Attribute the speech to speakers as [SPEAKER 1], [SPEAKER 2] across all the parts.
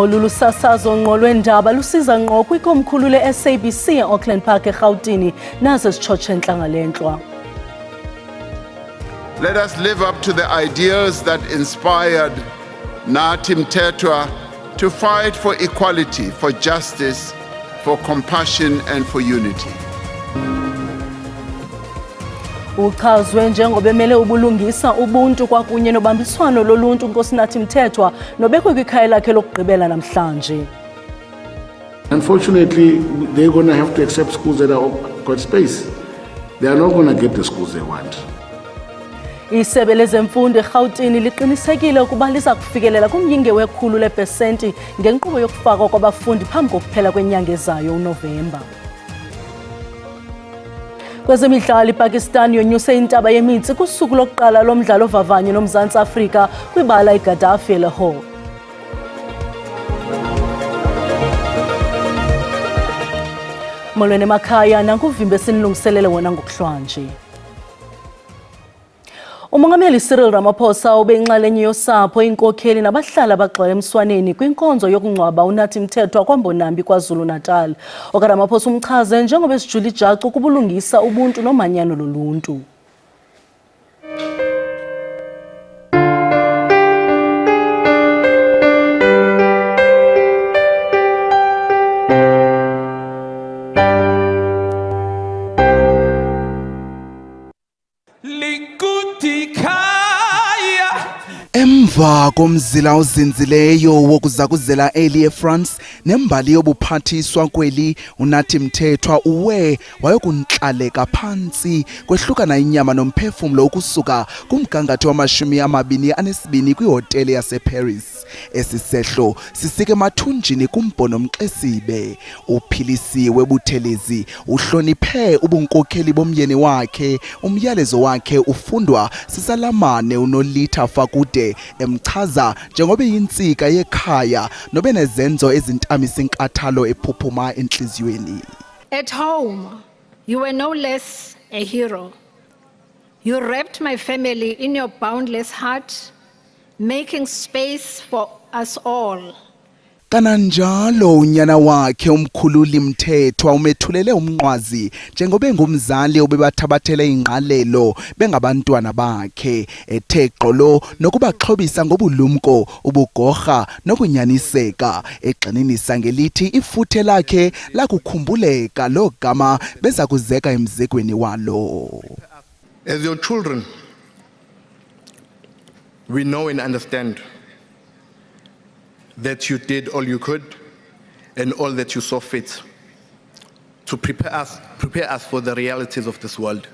[SPEAKER 1] Olu lusasazo ngqo lwendaba lusiza ngqo kwikomkhulu le-SABC e-Auckland Park eRhawutini nazo sitshotshe ntlangalentlwa.
[SPEAKER 2] Let us live up to the ideals that inspired Nathi Mthethwa to fight for equality, for justice, for compassion and for unity.
[SPEAKER 1] Uchazwe njengobemele ubulungisa ubuntu kwakunye nobambiswano loluntu Nkosi Nathi Mthethwa nobekwe kwikhaya lakhe lokugqibela namhlanje.
[SPEAKER 3] Unfortunately, they're going to have to accept schools that are got space. They are not going to get the schools they want.
[SPEAKER 1] Isebe lezemfundo eRhawutini liqinisekile ukuba liza kufikelela kumyinge wekhulu lepesenti ngenkqubo yokufakwa kwabafundi phambi kokuphela kwenyanga ezayo uNovemba. Kwezemidlalo, iPakistan yonyuse intaba yemitsi kusuku lokuqala lomdlalo ovavanyo noMzantsi Afrika kwibala iGaddafi eLahore. Molweni emakhaya nankuvimbe sinilungiselele wona ngokuhlwanje. Umongameli Cyril Ramaphosa ube inxalenye yosapho inkokheli nabahlala bagxile emswaneni kwinkonzo yokungcwaba uNathi Mthethwa kwaMbonambi KwaZulu-Natal. OkaRamaphosa umchaze njengoba esijula ijacu kubulungisa ubuntu nomanyano loluntu.
[SPEAKER 4] Emva komzila ozinzileyo wokuzakuzela eli eFrance nembali yobuphathiswa kweli uNathi Mthethwa uwe wayokuntlaleka phantsi kwehlukana inyama nomphefumlo ukusuka kumgangatho wama-22 kwihotele yaseParis. Esisehlo sisike mathunjini kumbhono Mxesibe. Uphilisiwe Buthelezi uhloniphe ubunkokheli bomyeni wakhe. Umyalezo wakhe ufundwa sisalamane uNolitha Fakude emchaza njengoba yintsika yekhaya nobe nezenzo ezintamisa inkathalo ephuphuma enhliziyweni.
[SPEAKER 5] At home, you were no less a hero. You wrapped my family in your boundless heart, making space for us all.
[SPEAKER 4] Kananjalo unyana wakhe umkhululi Mthethwa umethulele umnqwazi njengoba engumzali obebathabathele ingqalelo bengabantwana bakhe ethe gqolo nokubaxhobisa ngobulumko ubugorha nokunyaniseka egxininisa ngelithi ifuthe lakhe lakukhumbuleka lo gama beza kuzeka emzekweni walo.
[SPEAKER 6] As your children, we know and understand that you did all you could and all that you saw fit to prepare us for the realities of this world.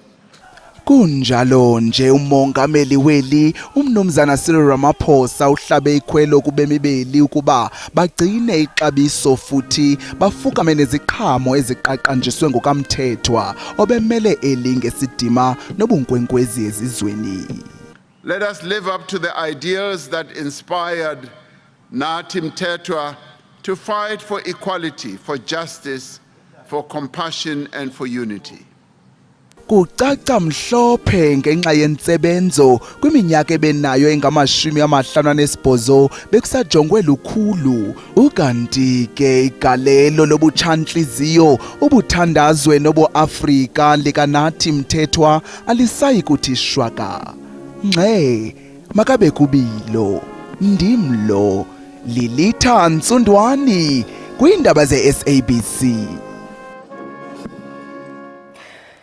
[SPEAKER 4] Kunjalo nje umongameli weli umnumzana Cyril Ramaphosa uhlabe ikhwelo kubemibeli ukuba bagcine ixabiso futhi bafukame neziqhamo eziqaqanjiswe ngokaMthethwa obemele eli ngesidima nobunkwenkwezi ezizweni.
[SPEAKER 2] Let us live up to the ideals that inspired Nathi Mthethwa to fight for equality, for justice, for compassion and for unity.
[SPEAKER 4] Kucaca mhlophe ngenxa yentsebenzo kwiminyaka ebenayo engama-58 bekusajongwe lukhulu. Ukanti ke igalelo lobutshantliziyo ubuthandazwe nobu-Afrika likaNathi Mthethwa alisayi kuthi shwaka. Ngxe makabe kubilo ndimlo Lilitha Ntsundwani kwiindaba ze-SABC.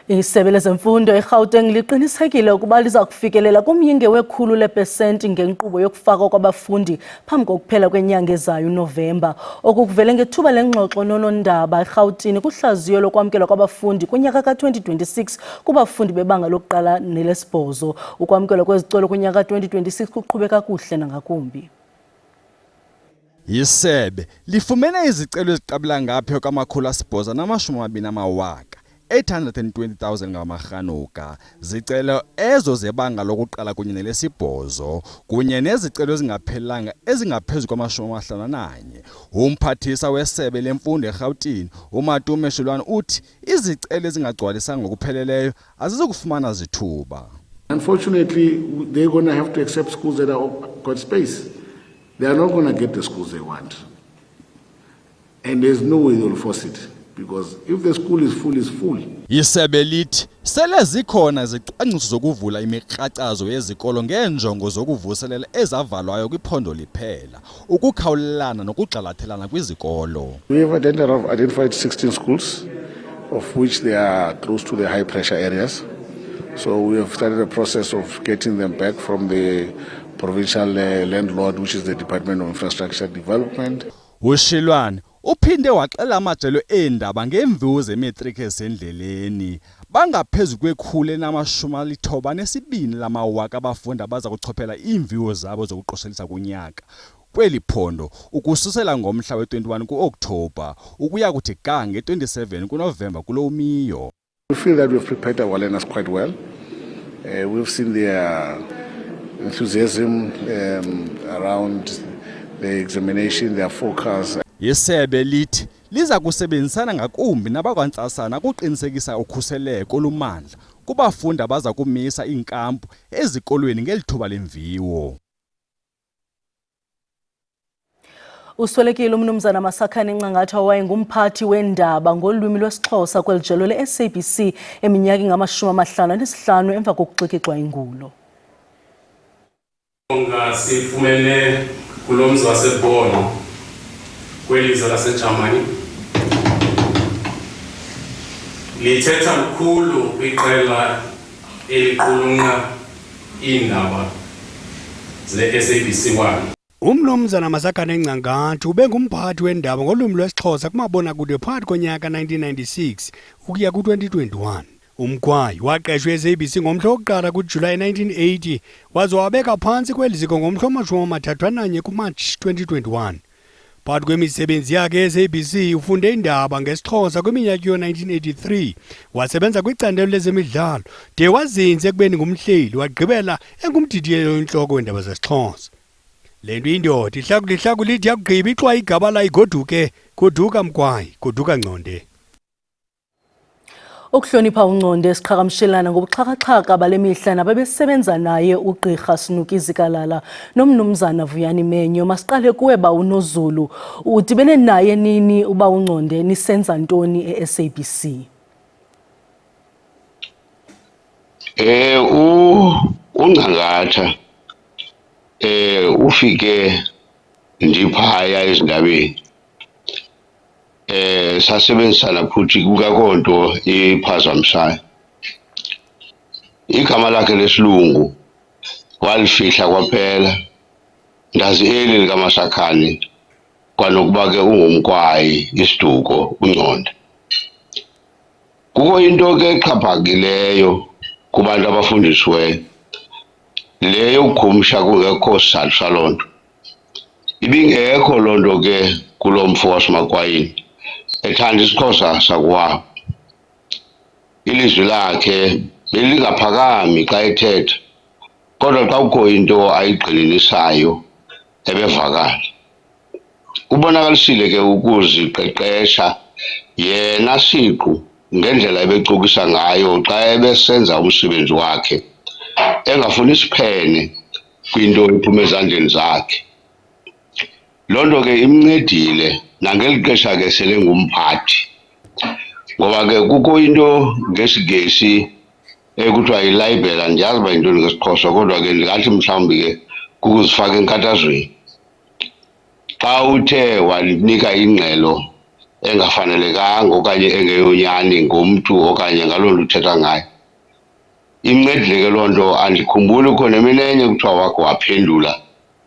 [SPEAKER 1] Isebe lezemfundo eGauteng liqinisekile ukuba liza kufikelela kumyinge wekhulu lepesenti ngenkqubo yokufakwa kwabafundi phambi kokuphela kwenyanga ezayo uNovemba. Okuvele ngethuba lengxoxo nonondaba eRhawutini kuhlaziyo lokwamkelwa kwabafundi kunyaka ka-2026 kubafundi bebanga lokuqala nelesibhozo. Ukwamkelwa kwezicelo kunyaka ka-2026 kuqhube kakuhle nangakumbi.
[SPEAKER 7] Isebe lifumene izicelo eziqabula ngaphe kwama-820,000 820,000 ngamarhanuka. Zicelo ezo zebanga lokuqala kunye nelesibhozo kunye nezicelo ezingaphelanga ezingaphezu kwama-51. Umphathisa wesebe lemfundo eRhawutini uMatume Shilwane uthi izicelo ezingagcwalisanga ngokupheleleyo azizokufumana zithuba.
[SPEAKER 3] Unfortunately, they're going to have to accept schools that are got space. They are not going to get the schools they want. And there's no way they'll force it. Because if the school is full, it's full.
[SPEAKER 7] Isebe lithi sele zikhona izicwangciso zokuvula imikrhathazo yezikolo ngeenjongo zokuvuselela ezavalwayo kwiphondo liphela ukukhawulelana nokugxalathelana kwizikolo.
[SPEAKER 3] We have identified 16 schools, of which they are close to the high pressure areas. So we have started a process of getting them back from the provincial landlord, which is the Department of Infrastructure Development.
[SPEAKER 7] Ushilwane uphinde waxela amajelo eendaba ngeemviwo zematriki ezendleleni bangaphezulu kwekhulu elinama-92 lamawaka abafundi abaza kuchophela iimviwo zabo zokuqoshelisa kunyaka kweli phondo ukususela ngomhla we-21 ku-Okthobha ukuya kuthi ga nge-27 kuNovemba kulo umiyo.
[SPEAKER 3] We feel that we've prepared our learners quite well. We've seen their enthusiasm around the examination, their focus.
[SPEAKER 7] Isebe lithi liza kusebenzisana ngakumbi nabakwantsasana ukuqinisekisa ukhuseleko olumandla kubafundi abaza kumisa iinkampu ezikolweni ngelithuba lemviwo.
[SPEAKER 1] Uswelekile umnumzana Masakhane Ncangatha wayengumphathi wendaba ngolwimi lwesiXhosa kwelijelo le-SABC eminyaka engama-55 emva kokuxikixwa ingulo.
[SPEAKER 8] Sifumene kulo mzi waseBonn kwelizwe laseJamani lithetha lukhulu kwiqela eliqulunqa iindaba ze-SABC 1.
[SPEAKER 9] Umnumzana Masakhane Ncangatha ubengumphathi wendaba ngolwimi lwesiXhosa kumabonakude phakathi konyaka 1996 ukuya ku-2021. Umkhwayi waqeshwa e-SABC ngomhla wokuqala kuJulayi 1980 waze wabeka phantsi kweli ziko ngomhla wama-31 kuMatshi 2021. Phakathi kwemisebenzi yakhe e-SABC ufunde indaba ngesiXhosa kwiminyaka yo-1983 wasebenza kwicandelo lezemidlalo de wazinze ekubeni ngumhleli wagqibela engumdidiyeli oyintloko weendaba zesiXhosa. Le nto indoda ihlakulihlaku lithi yakugqiba ixwa igaba layo igoduke goduka mkhwayi goduka Ngconde.
[SPEAKER 1] Ukuhlonipha uNgconde siqhagamshelana ngobuxhakaxhaka bale mihla nababesebenza naye uGqirha Snuki Zikalala nomnumzana Vuyani Menyo. Masiqale kuwe ba uNozulu, udibene naye nini uba uNgconde nisenza ntoni e-SABC?
[SPEAKER 10] uNcangatha ufike ndiphaya ezindabeni sasebenzisana futhi kukakonto iphazamisayo. Igama lakhe lesilungu walifihla kwaphela ndazi eli likaMasakhane kwanokuba ke ungumkhwayi isiduko uNgconde. Kukho into ke exhaphakileyo kubantu abafundisiweyo leyo ukhumsha kungekho sizathu saloo nto. Ibingekho loo nto ke kulo mfo wasemakwayini ethanda isiXhosa sakuwabo. Ilizwi lakhe belingaphakami xa ethetha kodwa xa kukho into ayigqininisayo ebevakala. Ubonakalisile ke ukuziqeqesha yena siqu ngendlela ebecukisa ngayo xa ebesenza umsebenzi wakhe engafuni isiphene kwinto ephuma ezandleni zakhe. Loo nto ke imncedile nangeli xesha ke sele ngumphathi ngoba ke kukho into ngesingesi ekuthiwa yilibel, andiyazi uba yintoni ngesiXhosa kodwa ke ndingathi mhlawumbi ke kukuzifaka enkathazweni. Xa uthe wanika ingxelo engafanelekanga okanye engeyonyani ngomntu okanye ngaloo nto uthetha ngayo, imncedile ke loo nto. Andikhumbuli khona eminenye kuthiwa wakhe waphendula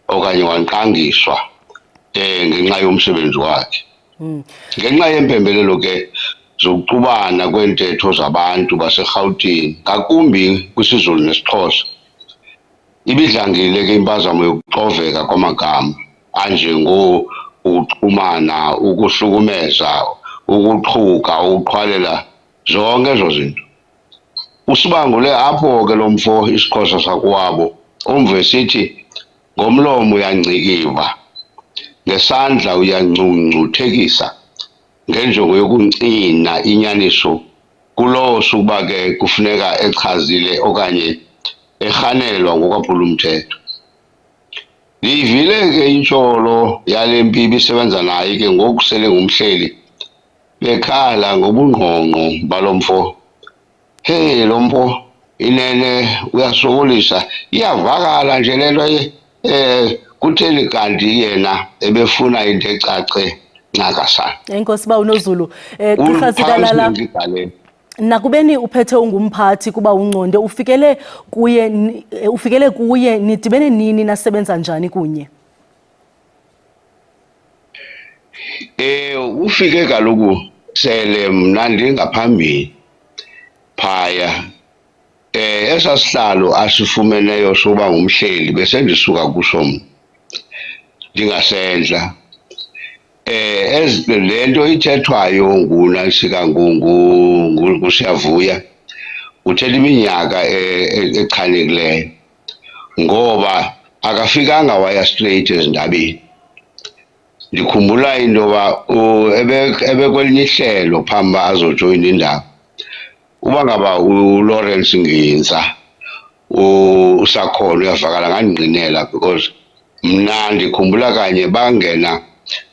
[SPEAKER 10] okanye wanqangiswa ngenxa yomsebenzi wakhe. Ngenxa yeempembelelo ke zokuxubana kweentetho zabantu baseRhawutini ngakumbi kwisiZulu nesiXhosa, ibidlangile ke impazamo yokuxoveka kwamagama anjengokuxhumana, ukuhlukumeza, ukuqhuka, ukuqhwalela, zonke ezo zinto. Usibangule apho ke lo mfo isiXhosa sakuwabo umve sithi ngomlomo uyancikiva, ngesandla uyancungcuthekisa ngenjongo yokuncina inyaniso kulowo sukuba ke kufuneka echazile okanye erhanelwa ngokwaphula umthetho. Ndiyivile ke intsholo yale mpi ibisebenza naye ke ngoku sele ngumhleli bekhala ngobungqongqo balomfo. Hey lomfo inene uyasokolisa iyavakala nje lento kutheni kanti yena ebefuna into ecace ncakasana.
[SPEAKER 1] Enkosi ba uNozulu Gqirha Zikalala nakubeni uphethe ungumphathi kuba uNgconde ufikele kuye nidibene nini nasebenza njani kunye?
[SPEAKER 10] Ufike kaloku sele mna ndingaphambili phaya esasihlalo asifumeneyo soba ngumhleli besendisuka kuso mna ndingasendla lento ithethwayo nguNasika nguSiyavuya uthetha iminyaka echanekileyo ngoba akafikanga waya straight ezindabeni. Ndikhumbula into yoba ebekwelinye ihlelo phambi uba azojoyina indaba uba ngaba uLawrence Nginza usakhona uyavakala ngandingqinela because mna ndikhumbula kanye bangena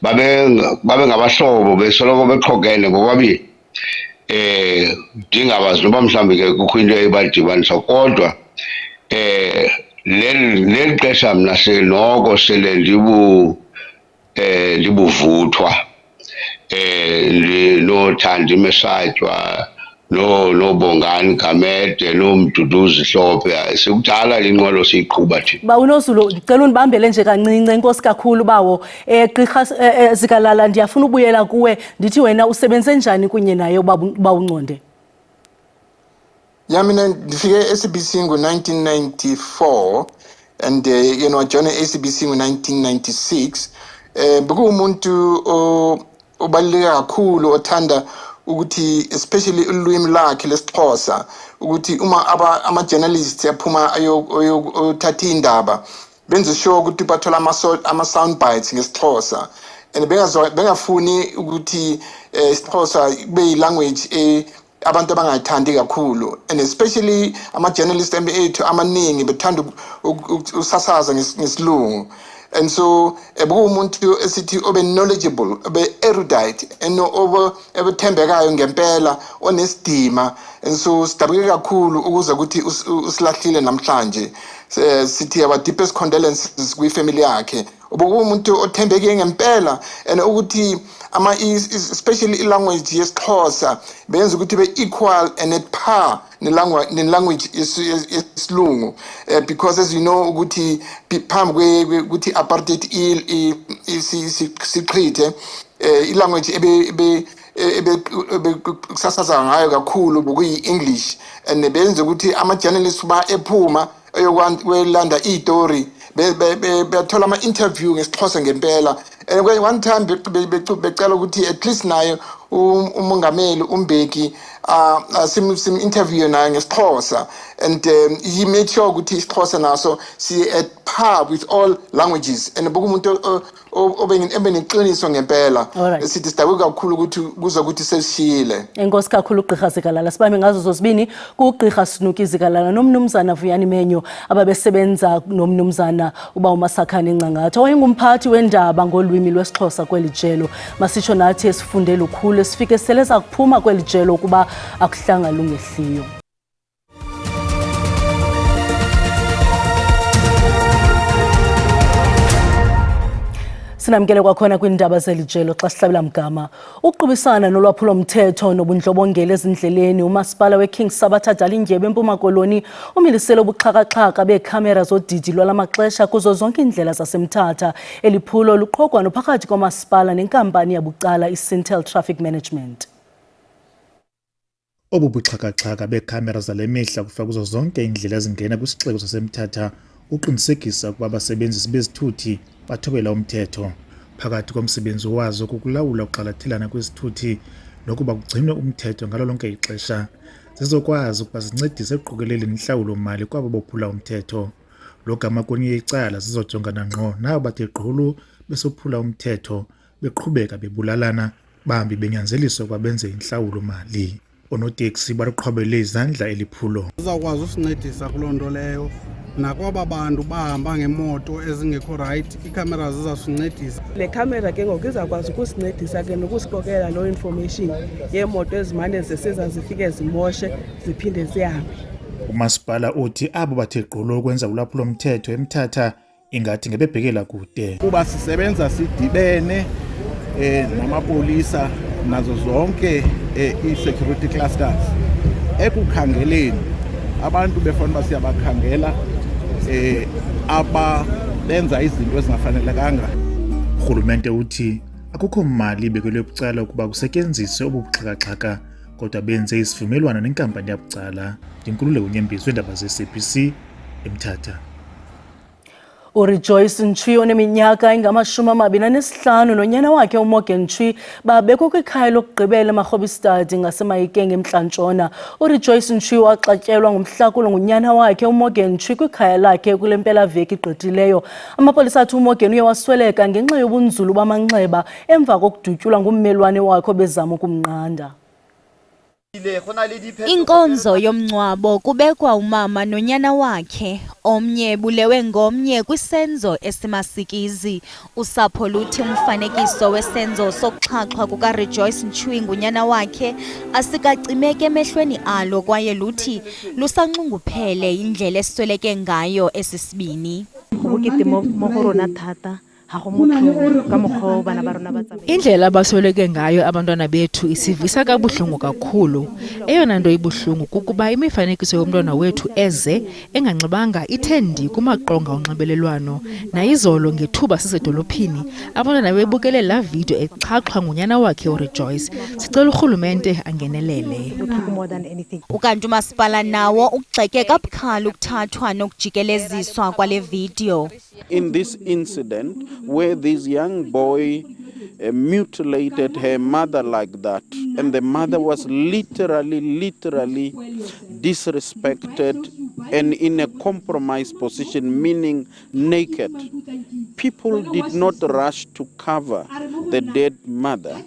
[SPEAKER 10] babe ngabahlobo besoloko beqhokene bobabili ndingabazi noba mhlawumbi ke kukho into ebadibanisa kodwa leli xesha mna noko sele ndibuvuthwa noThandi Mesatywa no Bongani noMduduzi Hlophe sekudala linqwelo siyiqhuba thina.
[SPEAKER 1] Ba uNozulu ngicela unibambele nje kancinci enkosi kakhulu bawo Gqirha Zikalala ndiyafuna ubuyela kuwe ndithi wena usebenze njani kunye naye uba uNgconde?
[SPEAKER 11] Ya mina ndifike SABC ngo1994 and joined SABC ngo1996 bekuwumuntu obaluleke kakhulu othanda ukuthi especially ulwimi lakhe lesixhosa ukuthi uma ama journalists yaphuma ayothatha indaba benze sure ukuthi bathola ama sound bites ngesixhosa and bengafuni ukuthi isixhosa kube language abantu abangayithandi kakhulu and especially ama journalists ethu amaningi bethanda ukusasaza ngesilungu. And so bekuwumuntu esithi obe knowledgeable obe erudite and ebethembekayo ngempela onesidima and so sidabuke kakhulu ukuze ukuthi usilahlile namhlanje sithi our deepest condolences kwi-family yakhe. Ubekuwumuntu othembeke ngempela and ukuthi especially language yesixhosa benza ukuthi be equal and at par language yesilungu because as you know ukuthi phambi ukuthi apartheid siqhithe ilanguage ekusasaza ngayo kakhulu bokuyi-English and benze ukuthi ama-journalists ba ephuma eyokwelanda iyitori bethola ama-interview ngesixhosa ngempela and one time becala ukuthi at least naye umongameli uMbeki sim-interview naye ngesixhosa and he made sure ukuthi isixhosa naso si at par with all languages and bokumuntu obeneqiniso ngempela sithi sidabuke kakhulu ukuthi kuza ukuthi sesishile.
[SPEAKER 1] Enkosi kakhulu uGqirha Zikalala sibambe ngazo zozibini kuGqirha Snuki Zikalala nomnumzana Vuyani Menyo ababesebenza nomnumzana uba uMasakhane Ncangatha wayengumphathi wendaba ngolwimi lwesixhosa kweli jelo. Masitsho nathi esifunde lukhulu esifike seleza kuphuma kweli jelo ukuba akuhlanga lungehliyo. Sinamkele kwakhona kwindaba zelijelo xa sihlabela mgama uqhubisana nolwaphulo mthetho nobundlobongela ezindleleni umasipala weKing Sabatha Dalindyebo eMpuma Koloni umilisele ubuxhakaxhaka beekhamera zodidi lwalamaxesha kuzo zonke indlela zasemthatha eliphulo luqhogwano phakathi kwamasipala nenkampani yabucala iSyntel Traffic Management.
[SPEAKER 12] Obu buxhakaxhaka beekhamera zale mihla kufaka kuzo zonke indlela ezingena kwisixeko sasemthatha uqinisekisa ukuba abasebenzisi bezithuthi bathobela umthetho. Phakathi komsebenzi wazo kukulawula uxalathelana kwesithuthi nokuba kugcinwe umthetho ngalo lonke ixesha. Zizokwazi ukuba zincedise ekuqokeleleni inhlawulo-mali kwabo bophula umthetho. Lo gama kwelinye icala zizojongana ngqo nabo bathe gqulu besophula umthetho beqhubeka bebulalana bahambi benyanzeliswa ukuba benze inhlawulo-mali. Oonoteksi baluqhwabele izandla eliphulo.
[SPEAKER 13] Uzawukwazi usincedisa kuloo nto leyo nakwaba bantu bahamba ngemoto ezingekho right iikhamera zizasincedisa.
[SPEAKER 14] Le camera ke ngoku izakwazi ukusincedisa ke nokusikokela loo information yeemoto ezimane zisiza zifike zimoshe ziphinde zihambe.
[SPEAKER 12] Umasipala uthi abo bathe gqolo ukwenza ulwaphulo-mthetho eMthatha ingathi ngebebhekela kude.
[SPEAKER 13] Kuba sisebenza sidibene namapolisa nazo zonke i-security clusters ekukhangeleni abantu befanele siyabakhangela abenza izinto ezingafanelekanga.
[SPEAKER 12] Urhulumente uthi akukho mali ibekelwe bucala ukuba kusetyenziswe obu buxhakaxhaka kodwa benze isivumelwano nenkampani yabucala. Ndinkululeko Nyembezi weendaba ze-SABC eMthatha.
[SPEAKER 1] uRejoice Ntwi oneminyaka engama-25 nonyana wakhe uMorgan Ntwi babekwe kwikhaya lokugqibela eMarhobistad ngaseMahikeng eMntla-Ntshona. uRejoice Ntwi waxatyelwa ngomhlakulo ngunyana wakhe uMorgan Ntwi kwikhaya lakhe kule mpelaveki igqithileyo. Amapolisa athi uMorgan uye wasweleka ngenxa yobunzulu bamanxeba emva kokudutyulwa ngummelwane wakhe obezama ukumnqanda.
[SPEAKER 15] Inkonzo yomngcwabo kubekwa umama nonyana wakhe, omnye bulewe ngomnye kwisenzo esimasikizi. Usapho luthi umfanekiso wesenzo sokuxhaxhwa kukaRejoice Ntwi ngunyana wakhe asikacimeke emehlweni alo kwaye luthi lusanxunguphele indlela esweleke ngayo esisibini.
[SPEAKER 16] Indlela abasweleke ngayo abantwana bethu isivisa kabuhlungu kakhulu. Eyona nto ibuhlungu kukuba imifanekiso yomntwana wethu eze enganxibanga ithe ndi kumaqonga onxibelelwano. Nayizolo ngethuba sisedolophini abantwana bebukele laa video exhaxhwa ngunyana wakhe uRejoice. Sicela urhulumente angenelele.
[SPEAKER 15] Ukanti umasipala nawo ugxeke kabukhali ukuthathwa nokujikeleziswa kwale video.
[SPEAKER 17] In this incident where this young boy mutilated her mother like that, and the mother was literally disrespected and in a compromised position, meaning naked. People did not rush to cover the dead mother.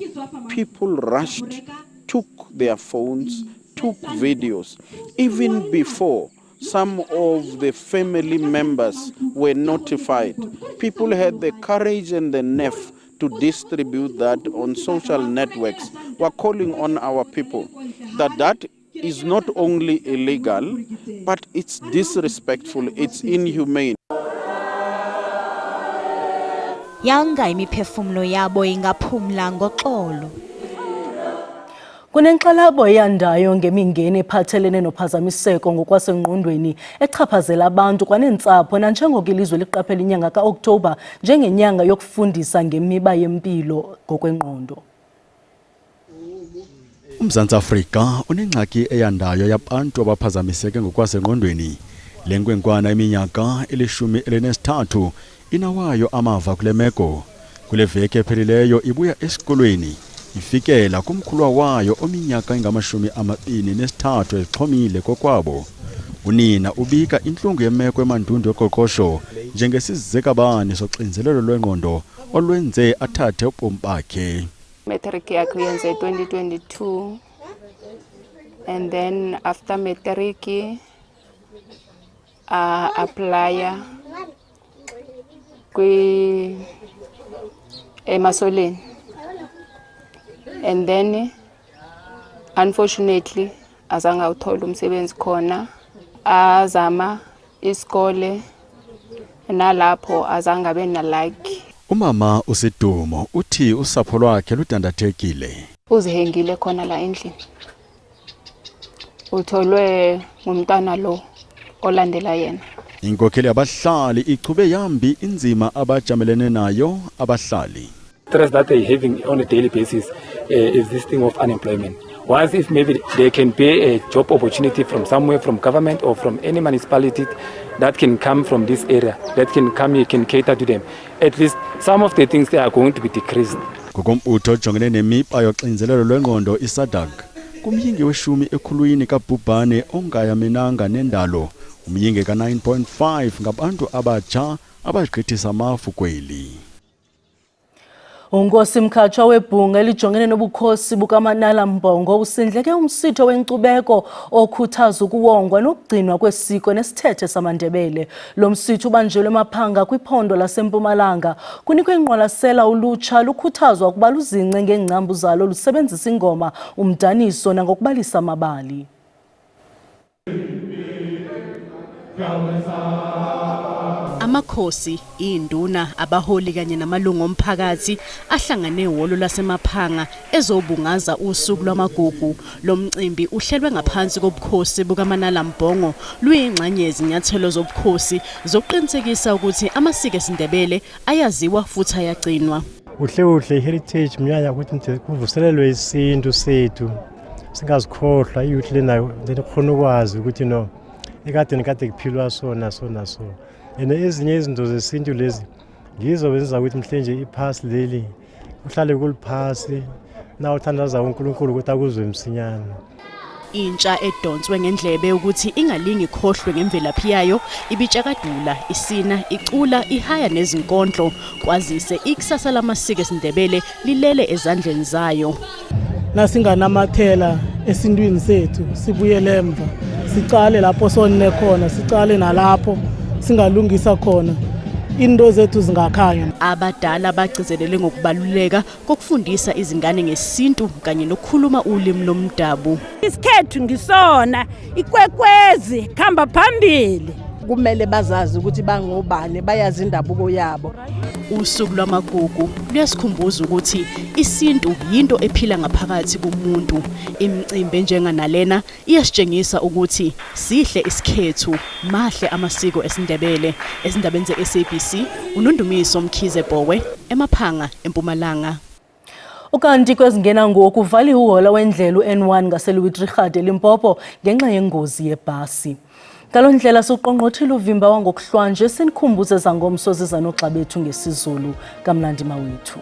[SPEAKER 17] People rushed, took their phones, took videos, even before some of the family members were notified. People had the courage and the nerve to distribute that on social networks. We're calling on our people that is not only illegal, but it's disrespectful, it's inhumane.
[SPEAKER 15] Yanga imiphefumlo yabo ingaphumla ngoxolo.
[SPEAKER 1] Kunenkxalabo eyandayo ngemingeni ephathelene nophazamiseko ngokwasengqondweni echaphazela abantu kwaneentsapho nanjengoko ilizwe liqaphela inyanga kaOktoba njengenyanga yokufundisa ngemiba yempilo ngokwengqondo.
[SPEAKER 7] UMzantsi Afrika unengxaki eyandayo yabantu abaphazamiseke ngokwasengqondweni. Le nkwenkwana iminyaka eli-13 inawayo amava kule meko. Kule veki ephelileyo ibuya esikolweni. Ifikela kumkhulwa wayo ominyaka engama-23 exhomile kokwabo. Unina ubika intlungu yemeko emandundo yoqoqosho njengesizekabani soxinzelelo lwengqondo olwenze athathe ubomi bakhe.
[SPEAKER 18] Matric yakhe uyenze 2022 and then after matric apply emasoleni. And then unfortunately azange awuthola umsebenzi khona, azama isikole nalapho azange abe nalike.
[SPEAKER 7] Umama uSidumo uthi usapho lwakhe ludandathekile.
[SPEAKER 18] Uzihengile khona la endlini. Utholwe ngumntana lo olandela yena.
[SPEAKER 7] Inkokheli abahlali ichube yambi inzima abajamelene nayo abahlali.
[SPEAKER 19] Stress that they're having on a daily basis is this thing of unemployment. Once if maybe they can be a job opportunity from somewhere, from government or from any municipality that can come from this area, that can come here, can cater to them. At least some of the things they are going to be decreased.
[SPEAKER 7] Ngokombutho ojongene nemiba yoxinzelelo lwengqondo iSADAG, kumyinge weshumi ekhulwini kabhubhane ongayamenanga nendalo, umyinge ka-9.5 ngabantu abatsha abagqithisa amafu kweli.
[SPEAKER 1] Unkosi Mkhatshwa webhunga elijongene nobukhosi bukaManala Mbongo usindleke umsitho wenkcubeko okhuthaza ukuwongwa nokugcinwa kwesiko nesithethe samaNdebele. Lo msitho ubanjelwe eMaphanga kwiphondo laseMpumalanga. Kunikwe ingqwalasela ulutsha lukhuthazwa ukuba luzince ngeengcambu zalo lusebenzisa ingoma, umdaniso nangokubalisa amabali.
[SPEAKER 20] Amakhosi, induna, abaholi kanye namalungu omphakathi ahlangane ehholo laseMaphanga ezobungaza usuku lwamagugu. Lo mcimbi uhlelwe ngaphansi kobukhosi bukaManala Mbongo, luyingxenye yezinyathelo zobukhosi zokuqinisekisa ukuthi amasiko esiNdebele ayaziwa futhi ayagcinwa.
[SPEAKER 21] Uhle heritage mnyanya ukuthi kuvuselelwe isintu sethu singazikhohlwa iyouth lenayo khona ukwazi ukuthi no ekadeni kade kuphilwa sona so. Ezinye izinto zesintu lezi ngizo benza ukuthi mhlenje iphasi leli uhlale kuliphasi na uthandaza uNkulunkulu ukuthi akuzwe msinyana.
[SPEAKER 20] Intsha edonswe ngendlebe ukuthi ingalingi ikhohlwe ngemvelaphi yayo, ibitshakadula, isina, icula, ihaya nezinkondlo, kwazise ikusasa lamasiko esiNdebele lilele ezandleni zayo.
[SPEAKER 22] Nasinganamathela esintwini sethu sibuyele emva, sicale lapho sonne khona, sicale nalapho singalungisa khona into zethu zingakhanya.
[SPEAKER 20] Abadala bagcizelele ngokubaluleka kokufundisa izingane ngesintu kanye nokukhuluma ulimi lomdabu.
[SPEAKER 23] Isikhethu ngisona, ikwekwezi khamba phambili. Kumele bazazi ukuthi bangobani, bayazi indabuko yabo.
[SPEAKER 20] Usuku lwamagugu luyasikhumbuza ukuthi isintu yinto ephila ngaphakathi komuntu. Imicimbi enjenganalena iyasitshengisa ukuthi sihle isikhethu, mahle amasiko esiNdebele. Ezindabeni ze-SABC, uNondumiso Mkhize Bhowe, eMaphanga, eMpumalanga.
[SPEAKER 1] Ukanti kwezingena ngoku uvaliwe uhola wendlela u-N1 ngaseLouis Trichardt eLimpopo ngenxa yengozi yebhasi. Ngaloo ndlela siqongqothile uvimba wangokuhlwanje sinikhumbuze zangomso ziza noxa bethu ngesizulu. Kamnandi mawethu.